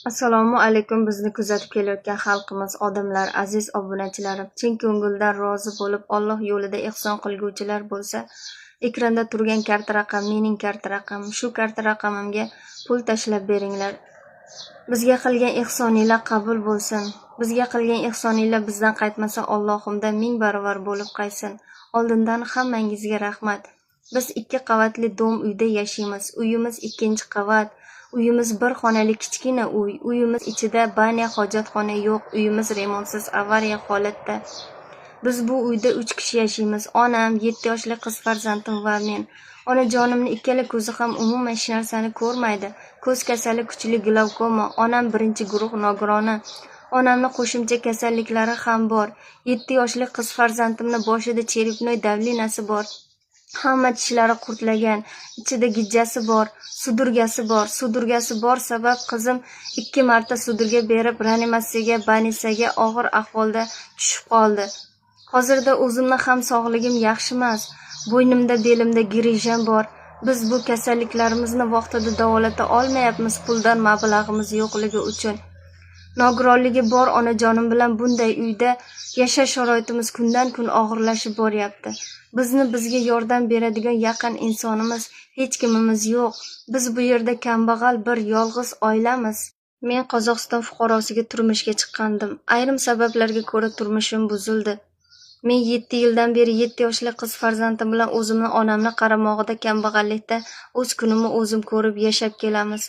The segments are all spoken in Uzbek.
Assalomu alaykum bizni kuzatib kelayotgan xalqimiz, odamlar, aziz obunachilarim. Chin ko'ngildan rozi bo'lib, Alloh yo'lida ihson qilguvchilar bo'lsa, ekranda turgan karta raqam mening karta raqamim. Shu karta raqamimga pul tashlab beringlar. Bizga qilgan ihsoninglar qabul bo'lsin. Bizga qilgan ihsoninglar bizdan qaytmasa, Allohimdan ming barobar bo'lib qaytsin. Oldindan hammangizga rahmat. Biz 2 qavatli dom uyda yashaymiz. Uyimiz 2-qavat. Uyimiz bir xonali kichkina uy. Uyimiz ichida banya, hojatxona yo'q. Uyimiz remontsiz, avariya holatda. Biz bu uyda 3 kishi yashaymiz. Onam, 7 yoshli qiz farzandim va men. Onajonimning ikkala ko'zi ham umuman hech narsani ko'rmaydi. Ko'z kasali kuchli glavkoma. Onam 1-guruh nogironi. Onamning qo'shimcha kasalliklari ham bor. 7 yoshli qiz farzandimning boshida cherepnoy davlinasi bor. Hamma tishlari qurtlagan, ichida gijjasi bor, sudurgasi bor sabab qizim 2 marta sudurga berib reanimatsiyaga, banisaga og'ir ahvolda tushib qoldi. Hozirda o'zimni ham sog'ligim yaxshi emas. Bo'ynimda, belimda grijam bor. Biz bu kasalliklarimizni vaqtida davolata olmayapmiz puldan mablag'imiz yo'qligi uchun. Nogironligi bor onajonim bilan bunday uyda yashash sharoitimiz kundan kun og'irlashib boryapti. Bizga yordam beradigan yaqin insonimiz hech kimimiz yo'q. Biz bu yerda kambag'al bir yolg'iz oilamiz. Men Qozog'iston fuqarosiga turmushga chiqqandim. Ayrim sabablarga ko'ra turmushim buzildi. Men 7 yildan beri 7 yoshli qiz farzandim bilan o'zimni onamni qaramog'ida kambag'allikda o'z kunimni o'zim ko'rib yashab kelamiz.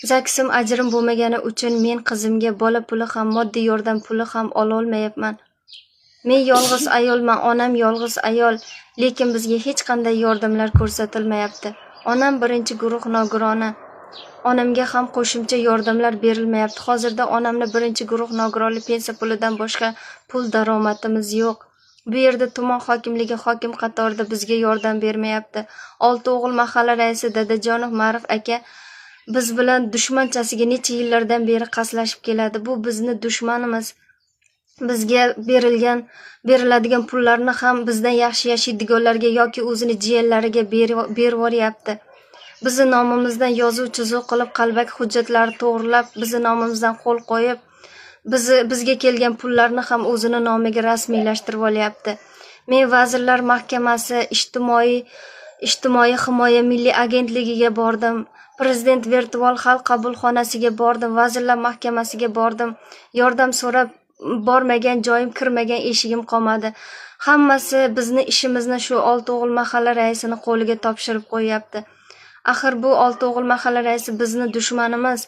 Zaksim ajrim bo'lmagani uchun men qizimga bola puli ham, moddiy yordam puli ham ololmayapman. Men yolg'iz ayolman, onam yolg'iz ayol, lekin bizga hech qanday yordamlar ko'rsatilmayapti. Onam 1-guruh nogironi. Onamga ham qo'shimcha yordamlar berilmayapti. Hozirda onamni 1-guruh nogironlik pensiya pulidan boshqa pul daromadimiz yo'q. Bu yerda tuman hokimligi hokim qatorida bizga yordam bermayapti. Oltiog'il mahalla raisi Dadajonov Ma'rif aka biz bilan dushmanchasiga necha yillardan beri qaslashib keladi. Bu bizni dushmanimiz. Bizga beriladigan pullarni ham bizdan yaxshi yashaydiganlarga yoki o'zini jiyanlariga berib yuboryapti. Bizni nomimizdan yozuv chizuv qilib, qalbak hujjatlari to'g'rilab, bizni nomimizdan qo'l qo'yib, bizga kelgan pullarni ham o'zini nomiga rasmiylashtirib olyapti. Men Vazirlar Mahkamasi, Ijtimoiy himoya milliy agentligiga bordim. Prezident virtual xalq qabulxonasiga bordim, Vazirlar Mahkamasiga bordim. Yordam so'rab bormagan joyim, kirmagan eshigim qolmadi. Hammasi bizni ishimizni shu Oltiog'il mahalla raisini qo'liga topshirib qo'yapti. Axir bu Oltiog'il mahalla raisi bizni dushmanimiz.